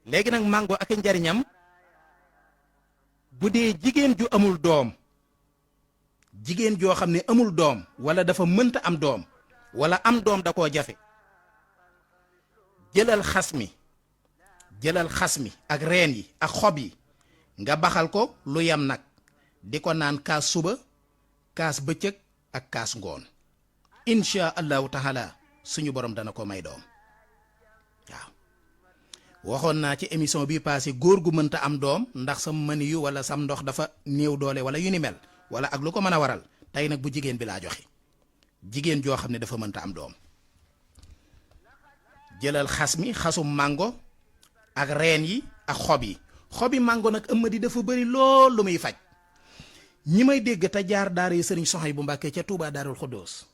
léegi nag mango ak njariñam bu dee jigéen ju amul doom jigéen joo xam ne amul doom wala dafa mënta am doom wala am doom da koo jafe jëlal xas mi ak reen yi ak xob yi nga baxal ko lu yam nag di ko naan kaas suba kaas bëccëg ak kaas ngoon insha allahu taala suñu borom dana ko may doom waaw waxoon naa ci émission bi passé góor gu mënta am doom ndax sam mani yu wala sam ndox dafa néew doole wala yu ni mel wala ak lu ko mën a waral tey nag bu jigéen bi laa joxe jigéen joo xam ne dafa mënta am doom jëlal xasum mango ak reen yi ak xobi mango nag ëmmadi dafa bëri lool lu muy faj ñi may dégg te jaar daara yi sëriñ Soxay bu Mbàkke ca Touba Daarul Xuddoos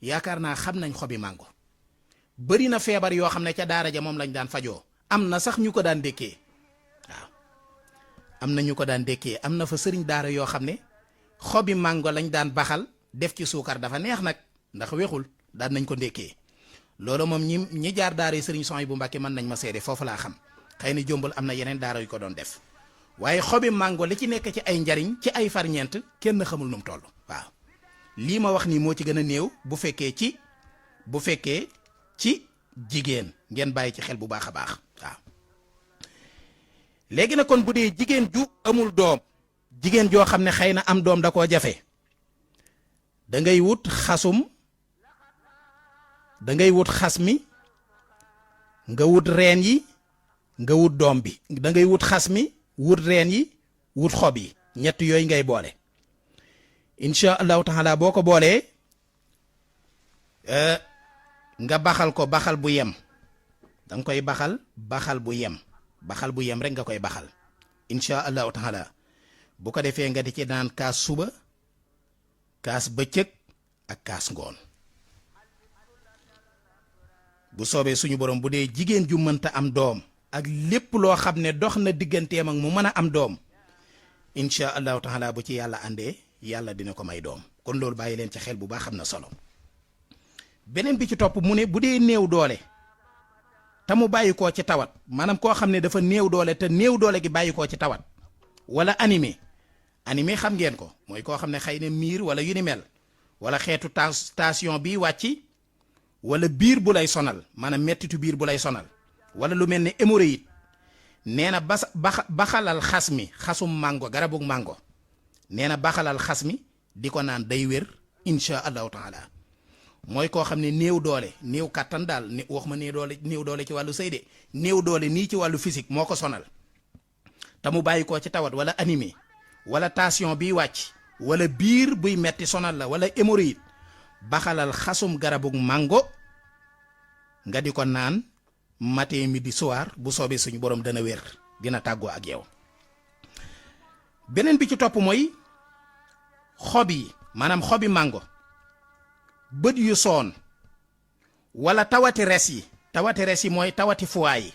yaakaar naa xam nañ xobi mango bëri na feebar yoo xam ne ca daara ja moom lañ daan fajoo am na sax ñu ko daan dékkee waaw am na ñu ko daan dékkee am na fa sëriñ daara yoo xam ne xobi mango lañ daan baxal def ci suukar dafa neex nag ndax wexul daan nañ ko ndékkee loolu moom ñi jaar daara yi sëriñ Soxay bu Mbàkke mën nañ ma seede foofu laa xam xëy na jombal am na yeneen daara yu ko doon def waaye xobi mango li ci nekk ci ay njariñ ci ay farñeent kenn xamul nu mu toll waaw lii ma wax nii moo ci gën a néew bu fekkee ci jigéen ngeen bàyyi ci xel bu baax a baax waaw léegi nag kon bu dee jigéen ju amul doom jigéen joo xam ne xëy na am doom da koo jafe da ngay wut xas mi nga wut reen yi nga wut doom bi da ngay wut xas mi wut reen yi wut xob yi ñett yooyu ngay boole insha allahu taala boo ko boolee nga baxal ko baxal bu yem danga koy baxal bu yem rek nga koy baxal insha allahu taala bu ko defee nga di ci naan kaas suba kaas bëccëg ak kaas ngoon bu soobee suñu borom bu dee jigéen ju mënta am doom ak lépp loo xam ne dox na digganteem ak mu mën a am doom insha allahu taala bu ci yàlla àndee yàlla dina ko may doom kon loolu bàyyi leen ci xel bu baax xam na solo beneen bi ci topp mu ne bu dee néew doole te mu bàyyi koo ci tawat maanaam koo xam ne dafa néew doole te néew doole gi bàyyi koo ci tawat wala animé xam ngeen ko mooy koo xam ne xëy na miir wala yu ni mel wala xeetu tension bi wàcc wala biir bu lay sonal maanaam mettitu biir bu lay sonal wala lu mel ne hémorroïde nee na baxalal xasum mango garabug mango nee na baxalal xas mi di ko naan day wér insha allahu taala mooy koo xam ne néew doole néew kàttan daal ne wax ma néew doole ci wàllu sëy de néew doole nii ci wàllu physique moo ko sonal te mu bàyyi koo ci tawat wala animé wala tension biy wàcc wala biir buy metti sonal la wala hémorroïde baxalal xasum garabug mango nga di ko naan matin midi soir bu soobee suñu borom dana wér dina tàggoo ak yow beneen bi ci topp mooy xob yi maanaam xobi mango bët yu soon wala tawati res yi mooy tawati foie yi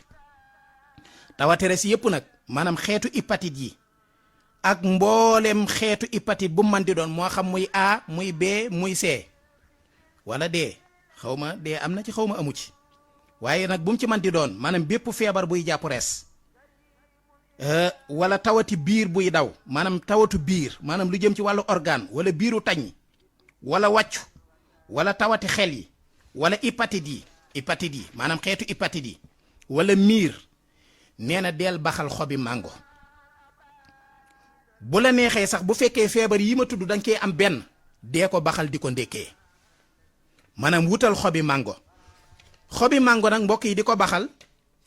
tawati res yépp nag maanaam xeetu hépatite yi ak mboolem xeetu hépatite bu man di doon moo xam muy A muy B muy C wala D xaw ma D am na ci xaw ma amu ci waaye nag bu mu ci man di doon maanaam bépp feebar buy jàpp res wala tawati biir buy daw maanaam tawatu biir maanaam lu jëm ci wàllu organe wala biiru tañ wala wàccu wala tawati xel yi wala hépatite yi maanaam xeetu hépatite yi wala miir nee na deel baxal xobi mango bu la neexee sax bu fekkee feebar yi ma tudd danga koy am benn dee ko baxal di ko ndékkee maanaam wutal xobi mango nag mbokk yi di ko baxal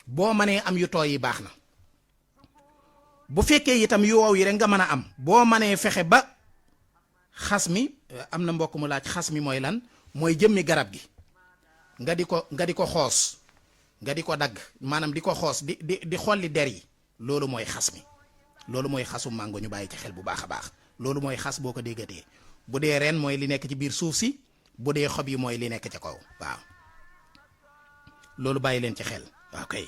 boo mënee am yu tooy yi baax na bu fekkee itam yu wow yi rek nga mën a am boo mënee fexe ba xas mi am na mbokk mu laaj xas mi mooy lan mooy jëmmi garab gi nga di ko xoos nga di ko dagg maanaam di ko xoos di xolli der yi loolu mooy xas mi loolu mooy xasu mango ñu bàyyi ci xel bu baax a baax loolu mooy xas boo ko déggatee bu dee ren mooy li nekk ci biir suuf si bu dee xob yi mooy li nekk ca kaw waaw loolu bàyyi leen ci xel waaw kay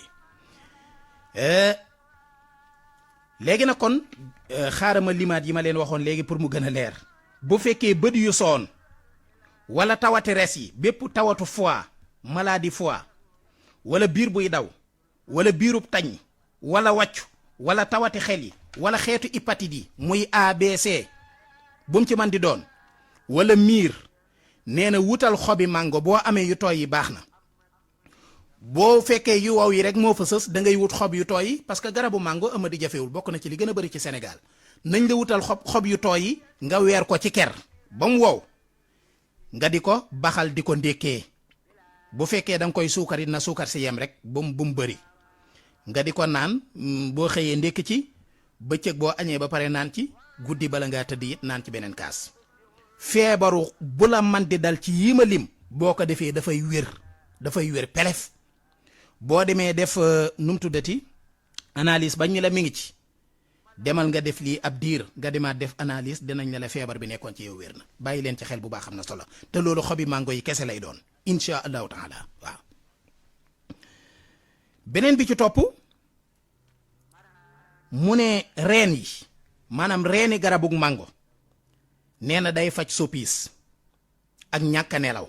léegi nag kon xaaral ma limaat yi ma leen waxoon léegi pour mu gën a leer bu fekkee bët yu soon wala tawati res yi bépp tawatu foie maladie foie wala biir buy daw wala biirub tañ wala wàccu wala tawati xel yi wala xeetu hépatite yi muy ABC bu mu ci man di doon wala miir nee na wutal xobi mango boo amee yu tooy yi baax na. boo fekkee yu wow yi rek moo fa sës da ngay wut xob yu tooy yi parce que garabu mango ama di jafewul bokk na ci li gën a bëri ci Sénégal nañ la wutal xob yu tooy yi nga weer ko ci ker ba mu wow nga di ko baxal di ko ndékkee bu fekkee da nga koy suukar it na suukar si yem rek bu mu bëri nga di ko naan boo xëyee ndékk ci bëccëg boo añee ba pare naan ci guddi bala ngaa tëdd it naan ci beneen kaas. feebaru bu la man di dal ci yii ma lim boo ko defee dafay wér pelef. boo demee def nu mu tuddati analyse bañ ñu la mi ngi ci demal nga def lii ab diir nga demaat def analyse dinañ ne la feebar bi nekkoon ci yow wér na bàyyi leen ci xel bu baax am na solo te loolu xobi mango yi kese lay doon incha allahu taala waaw. beneen bi ci topp mu ne reen yi maanaam reeni garabug mango nee na day faj sopiis ak ñàkk a nelaw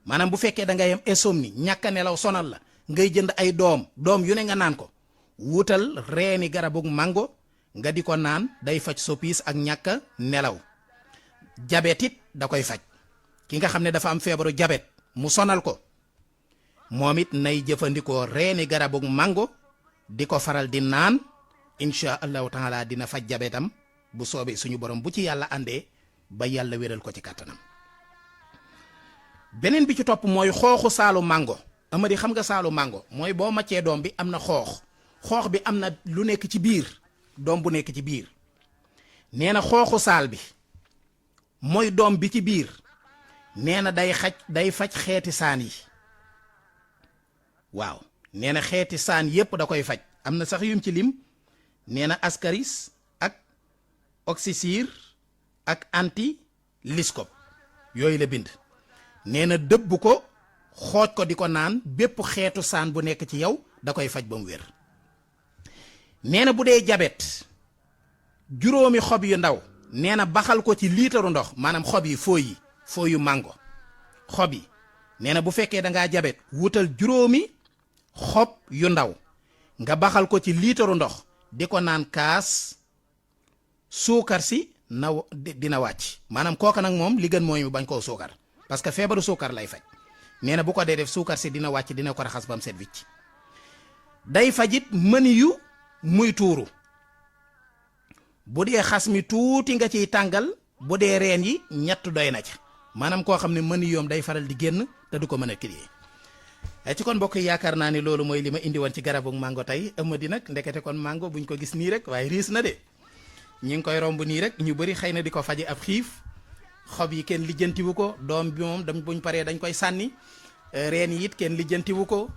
maanaam bu fekkee da ngay am insomnie ñàkk a nelaw sonal la. ngay jënd ay doom yu ne nga naan ko wutal reeni garabug mango nga di ko naan day faj sopiis ak ñàkk nelaw. jabet it da koy faj ki nga xam ne dafa am feebaru jabet mu sonal ko moom it nay jëfandikoo reeni garabug mango di ko faral di naan incha allahu taala dina faj jabetam bu soobee suñu borom bu ci yàlla àndee ba yàlla wéral ko ci kàttanam. beneen bi ci topp mooy xooxu saalu mango. amadi xam nga saalu mango mooy boo maccee doom bi am na xoox bi am na lu nekk ci biir doom bu nekk ci biir nee na xooxu saal bi mooy doom bi ci biir nee na day faj xeeti saan yi waaw nee na xeeti saan yépp da koy faj am na sax yum ci lim nee na ascaris ak oxycir ak anti liscop yooyu la bind nee na dëbb ko xooj ko di ko naan bépp xeetu saan bu nekk ci yow da koy faj ba mu wér. nee na bu dee jabet juróomi xob yu ndaw nee na baxal ko ci liitaru ndox maanaam xob yi fooyu mango xob yi nee na bu fekkee da ngaa jabet wutal juróomi xob yu ndaw nga baxal ko ci liitaru ndox di ko naan kaas suukar si dina wàcc maanaam kooka nag moom li gën mooy mu bañ koo suukar parce que feebaru suukar lay faj. nee na bu ko dee def suukar si dina wàcc dina ko raxas ba mu set wicc day fajit mën yu muy tuuru bu dee xas mi tuuti nga ciy tàngal bu dee reen yi ñett doy na ca maanaam koo xam ne mën yoom day faral di génn te du ko mën a crier. ci kon mbokk yi yaakaar naa ne loolu mooy li ma indi woon ci garabu mango tey ëmmadi nag ndekete kon mango buñ ko gis nii rek waaye riis na de ñi ngi koy romb nii rek ñu bëri xëy na di ko faji ab xiif. xob yi kenn lijjantiwu ko doom bi moom buñ paree dañ koy sànni reen yi it kenn lijjantiwu ko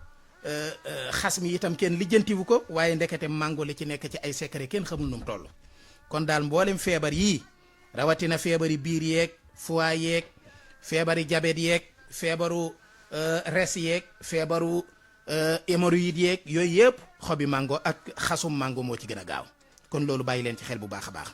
xas mi itam kenn lijjantiwu ko waaye ndekete mango li ci nekk ci ay secret kenn xamul nu mu toll. kon daal mboolem feebar yii rawatina feebari biir yeeg foie yeeg feebari jabet yeeg feebaru res yeeg feebaru hémorroïde yeeg yooyu yëpp xobi mango ak xasum mango moo ci gën a gaaw kon loolu bàyyi leen ci xel bu baax a baax.